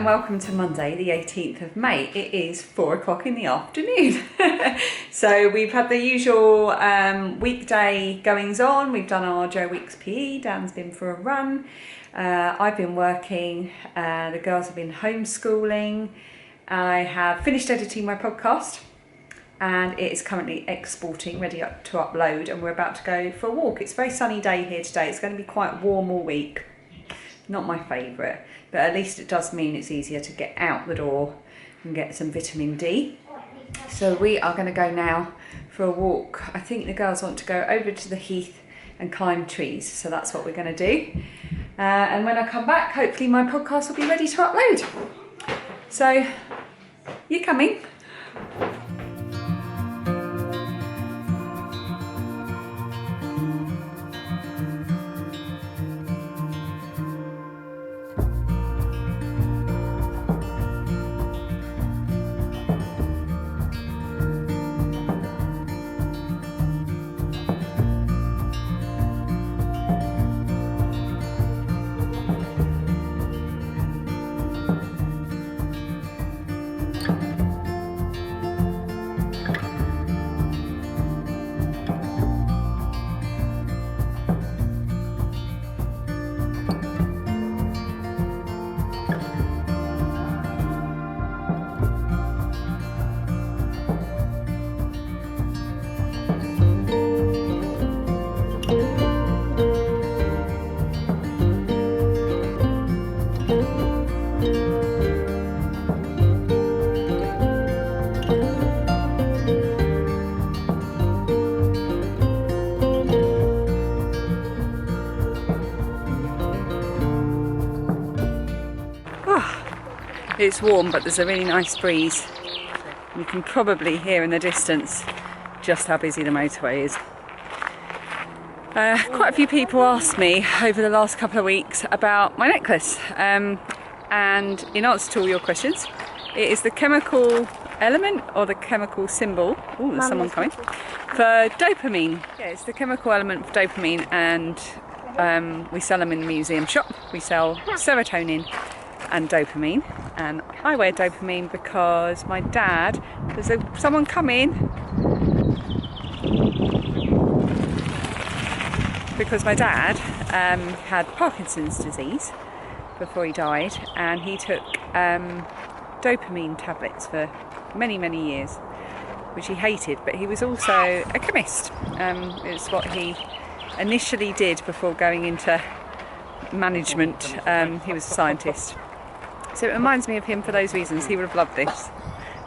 and welcome to Monday the 18th of May. It is 4 o'clock in the afternoon. So we've had the usual weekday goings on. We've done our Joe Weeks PE, Dan's been for a run, I've been working, the girls have been homeschooling. I have finished editing my podcast and it is currently exporting, ready to upload, and we're about to go for a walk. It's a very sunny day here today. It's going to be quite warm all week. Not my favourite, but at least it does mean it's easier to get out the door and get some vitamin D. So we are going to go now for a walk. I think the girls want to go over to the heath and climb trees, so that's what we're going to do. And when I come back, hopefully my podcast will be ready to upload. So, you coming? It's warm, but there's a really nice breeze. You can probably hear in the distance just how busy the motorway is. Quite a few people asked me over the last couple of weeks about my necklace, and in answer to all your questions, it is the chemical element or the chemical symbol, oh there's someone coming, for dopamine. Yeah, it's the chemical element for dopamine, and we sell them in the museum shop. We sell serotonin and dopamine, and I wear dopamine because my dad, there's someone coming, because my dad had Parkinson's disease before he died, and he took dopamine tablets for many years, which he hated, but he was also a chemist. It's what he initially did before going into management. He was a scientist. So it reminds me of him for those reasons. He would have loved this.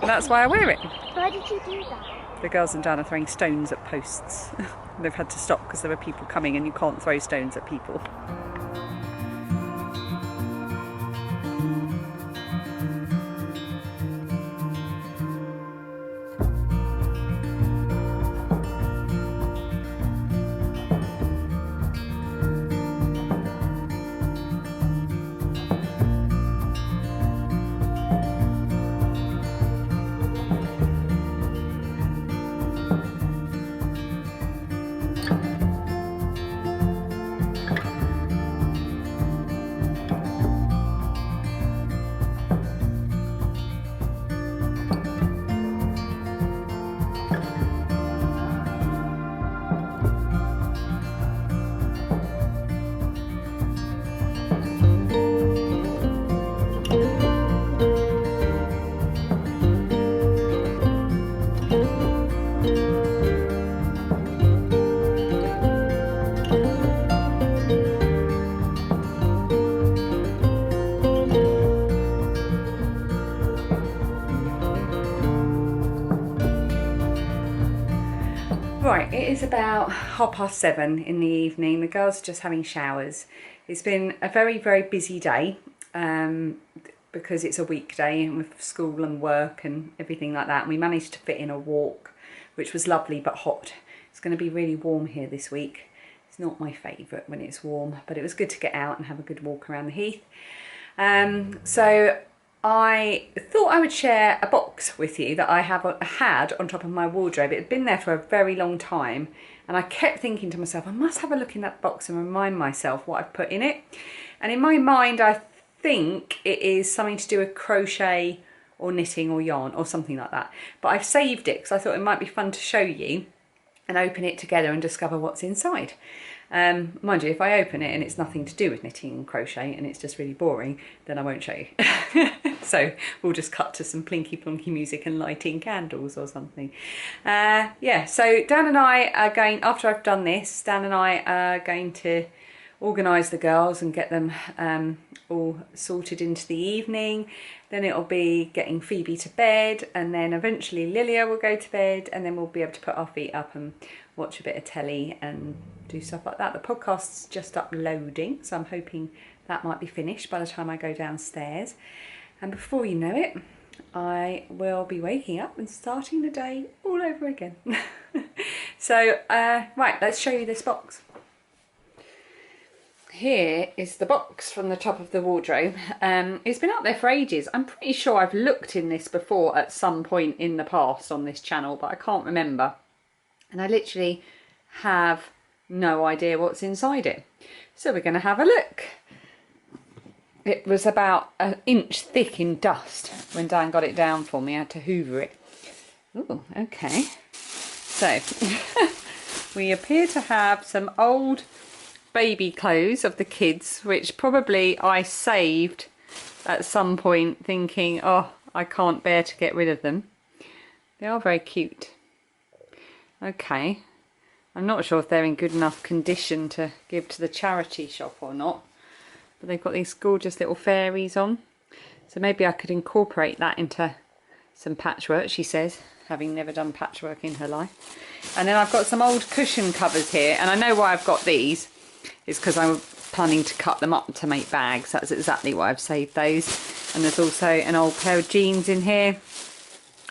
And that's why I wear it. Why did you do that? The girls and Dan are throwing stones at posts. They've had to stop because there are people coming and you can't throw stones at people. Right, it is about 7:30 in the evening. The girls are just having showers. It's been a very busy day because it's a weekday and with school and work and everything like that. And we managed to fit in a walk, which was lovely but hot. It's going to be really warm here this week. It's not my favourite when it's warm, but it was good to get out and have a good walk around the heath. So I thought I would share a box with you that I had on top of my wardrobe. It had been there for a very long time, and I kept thinking to myself, I must have a look in that box and remind myself what I've put in it. And in my mind, I think it is something to do with crochet or knitting or yarn or something like that. But I've saved it because I thought it might be fun to show you and open it together and discover what's inside. Mind you, if I open it and it's nothing to do with knitting and crochet and it's just really boring, then I won't show you. So we'll just cut to some plinky plonky music and lighting candles or something. Yeah, so Dan and I are going, after I've done this, Dan and I are going to organise the girls and get them all sorted into the evening. Then it'll be getting Phoebe to bed, and then eventually Lilia will go to bed, and then we'll be able to put our feet up and watch a bit of telly and do stuff like that. The podcast's just uploading, so I'm hoping that might be finished by the time I go downstairs. And before you know it, I will be waking up and starting the day all over again. So, right, let's show you this box. Here is the box from the top of the wardrobe. It's been up there for ages. I'm pretty sure I've looked in this before at some point in the past on this channel, but I can't remember. And I literally have no idea what's inside it. So we're going to have a look. It was about an inch thick in dust when Dan got it down for me. I had to hoover it. Ooh, okay. So we appear to have some old baby clothes of the kids, which probably I saved at some point thinking, oh, I can't bear to get rid of them. They are very cute. Okay, I'm not sure if they're in good enough condition to give to the charity shop or not, but they've got these gorgeous little fairies on, so maybe I could incorporate that into some patchwork, she says, having never done patchwork in her life. And then I've got some old cushion covers here, and I know why I've got these. It's because I'm planning to cut them up to make bags. That's exactly why I've saved those. And there's also an old pair of jeans in here,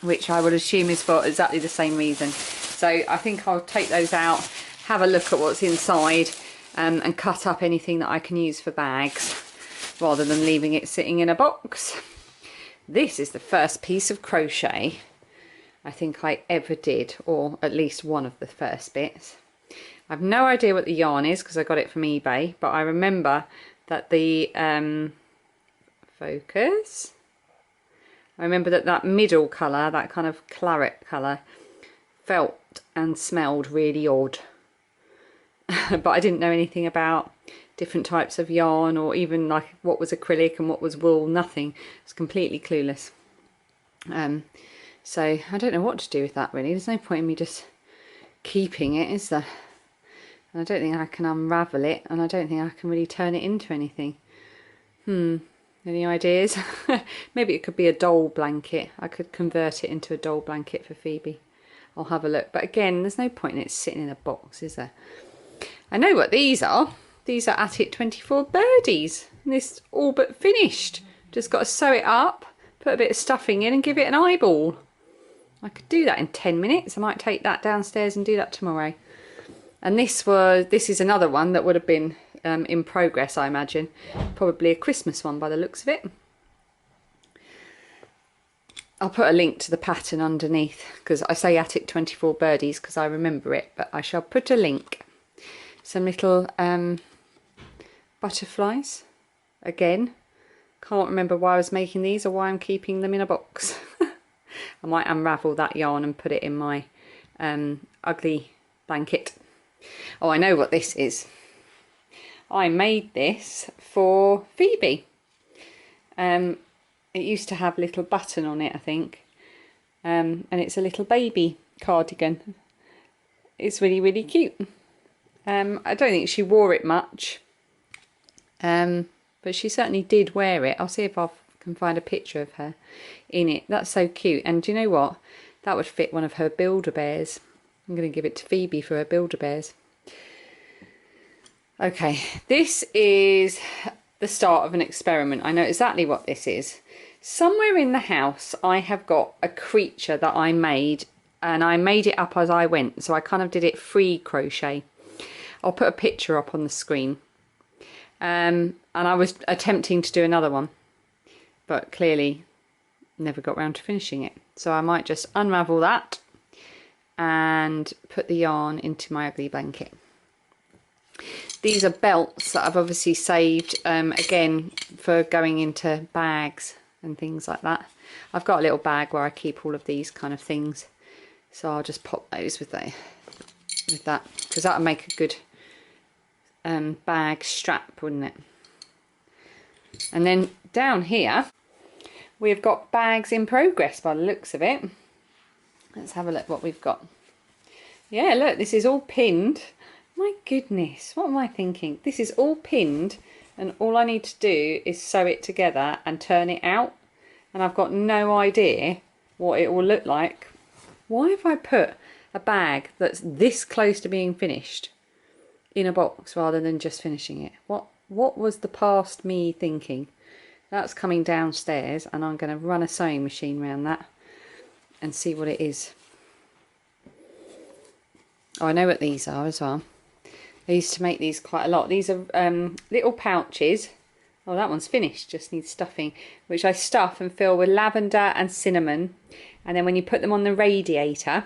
which I would assume is for exactly the same reason. So I think I'll take those out, have a look at what's inside, and cut up anything that I can use for bags, rather than leaving it sitting in a box. This is the first piece of crochet I think I ever did, or at least one of the first bits. I've no idea what the yarn is because I got it from eBay, but I remember that the focus. I remember that middle colour, that kind of claret colour, felt and smelled really odd. But I didn't know anything about different types of yarn, or even like what was acrylic and what was wool, nothing. I was completely clueless. So I don't know what to do with that really. There's no point in me just keeping it, is there? And I don't think I can unravel it, and I don't think I can really turn it into anything. Any ideas? Maybe it could be a doll blanket. I could convert it into a doll blanket for Phoebe. I'll have a look. But again, there's no point in it sitting in a box, is there? I know what these are. These are At It 24 birdies. And this is all but finished. Just got to sew it up, put a bit of stuffing in and give it an eyeball. I could do that in 10 minutes. I might take that downstairs and do that tomorrow. And this is another one that would have been in progress, I imagine. Probably a Christmas one by the looks of it. I'll put a link to the pattern underneath, because I say At It 24 birdies because I remember it, but I shall put a link. Some little butterflies. Again, can't remember why I was making these or why I'm keeping them in a box. I might unravel that yarn and put it in my ugly blanket. Oh, I know what this is. I made this for Phoebe. It used to have a little button on it, I think. And it's a little baby cardigan. It's really, really cute. I don't think she wore it much. But she certainly did wear it. I'll see if I can find a picture of her in it. That's so cute. And do you know what? That would fit one of her Build-A-Bears. I'm going to give it to Phoebe for her Build-A-Bears. Okay, this is the start of an experiment. I know exactly what this is. Somewhere in the house I have got a creature that I made, and I made it up as I went. So I kind of did it free crochet. I'll put a picture up on the screen. And I was attempting to do another one, but clearly never got round to finishing it. So I might just unravel that and put the yarn into my ugly blanket. These are belts that I've obviously saved again for going into bags and things like that. I've got a little bag where I keep all of these kind of things, so I'll just pop those with that, because that would make a good bag strap, wouldn't it? And then down here we've got bags in progress by the looks of it. Let's have a look what we've got. Yeah, look, this is all pinned. My goodness, what am I thinking? This is all pinned, and all I need to do is sew it together and turn it out, and I've got no idea what it will look like. Why have I put a bag that's this close to being finished in a box rather than just finishing it? What was the past me thinking? That's coming downstairs, and I'm going to run a sewing machine around that and see what it is. Oh, I know what these are as well. I used to make these quite a lot. These are little pouches. Oh, that one's finished, just needs stuffing, which I stuff and fill with lavender and cinnamon. And then when you put them on the radiator,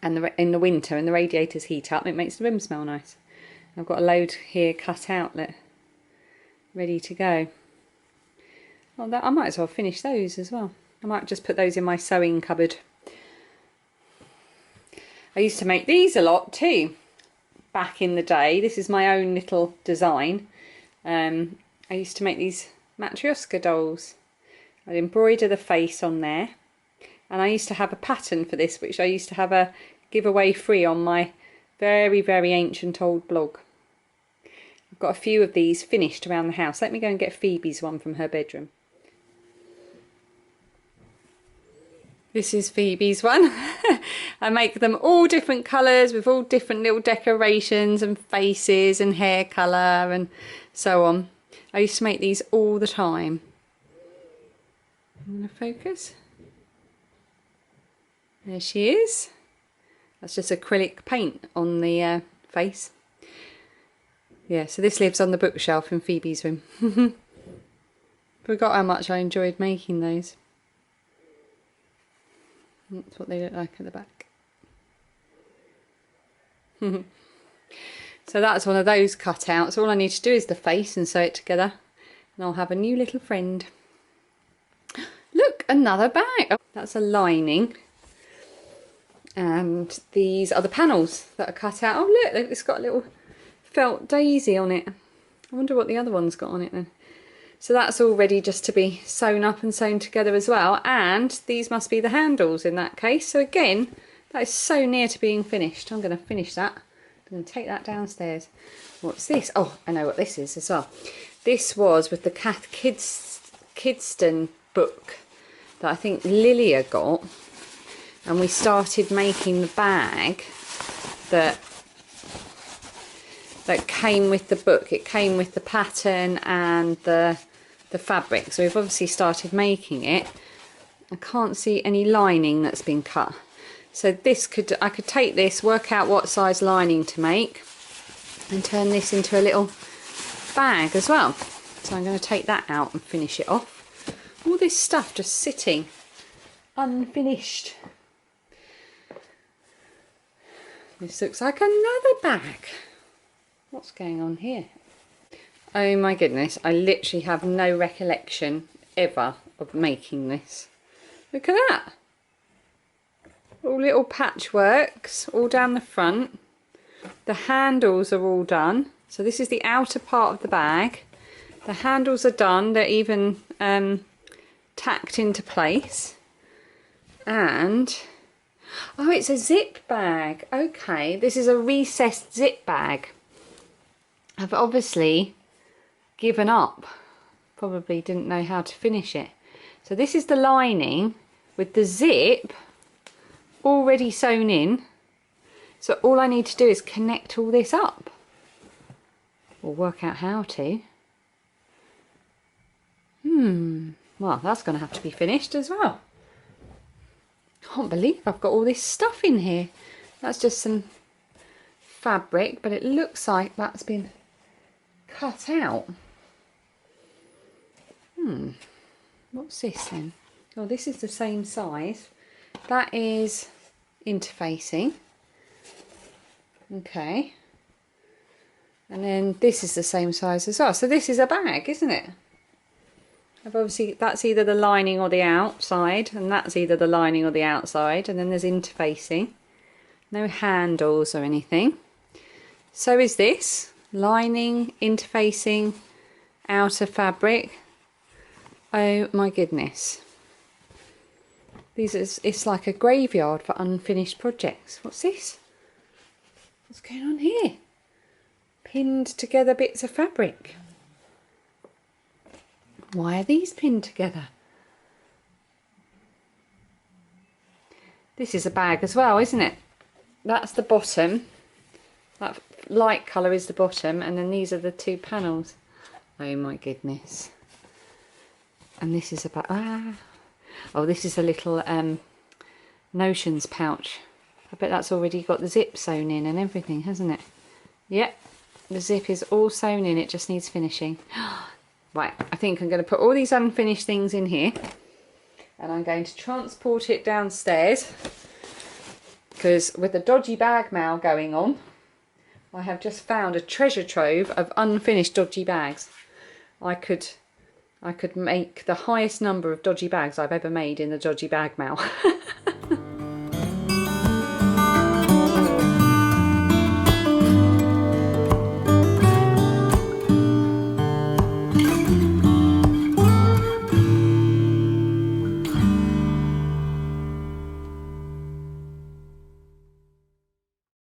and in the winter, and the radiators heat up, it makes the room smell nice. I've got a load here cut out, look, ready to go. Well, I might as well finish those as well. I might just put those in my sewing cupboard. I used to make these a lot too, back in the day. This is my own little design. I used to make these Matryoshka dolls. I'd embroider the face on there, and I used to have a pattern for this, which I used to have a giveaway free on my very, very ancient old blog. I've got a few of these finished around the house. Let me go and get Phoebe's one from her bedroom. This is Phoebe's one. I make them all different colours with all different little decorations and faces and hair colour and so on. I used to make these all the time. I'm going to focus. There she is. That's just acrylic paint on the face. Yeah, so this lives on the bookshelf in Phoebe's room. Forgot how much I enjoyed making those. That's what they look like at the back. So that's one of those cutouts. All I need to do is the face and sew it together, and I'll have a new little friend. Look, another bag. Oh, that's a lining. And these are the panels that are cut out. Oh look, it's got a little felt daisy on it. I wonder what the other one's got on it then. So that's all ready just to be sewn up and sewn together as well. And these must be the handles in that case. So again, that is so near to being finished. I'm going to finish that. I'm going to take that downstairs. What's this? Oh, I know what this is as well. This was with the Kath Kidston book that I think Lilia got. And we started making the bag that came with the book. It came with the pattern and the fabric, so we've obviously started making it. I can't see any lining that's been cut, so this I could take this, work out what size lining to make, and turn this into a little bag as well. So I'm going to take that out and finish it off. All this stuff just sitting unfinished. This looks like another bag. What's going on here? Oh my goodness, I literally have no recollection ever of making this. Look at that. All little patchworks all down the front. The handles are all done. So this is the outer part of the bag. The handles are done. They're even tacked into place. And oh, it's a zip bag. Okay, this is a recessed zip bag. I've obviously given up. Probably didn't know how to finish it. So this is the lining with the zip already sewn in. So all I need to do is connect all this up. Or work out how to. Well, that's going to have to be finished as well. Can't believe I've got all this stuff in here. That's just some fabric, but it looks like that's been cut out. What's this then? Oh, this is the same size. That is interfacing. Okay. And then this is the same size as well. So this is a bag, isn't it? Obviously that's either the lining or the outside, and that's either the lining or the outside, and then there's interfacing. No handles or anything. So is this. Lining, interfacing, outer fabric. Oh my goodness. It's like a graveyard for unfinished projects. What's this? What's going on here? Pinned together bits of fabric. Why are these pinned together? This is a bag as well, isn't it? That's the bottom. That light colour is the bottom, and then these are the two panels. Oh my goodness. And this is about oh, this is a little notions pouch. I bet that's already got the zip sewn in and everything, hasn't it? Yep, the zip is all sewn in, it just needs finishing. Right, I think I'm going to put all these unfinished things in here, and I'm going to transport it downstairs, because with the dodgy bag mail going on, I have just found a treasure trove of unfinished dodgy bags. I could make the highest number of dodgy bags I've ever made in the dodgy bag mail.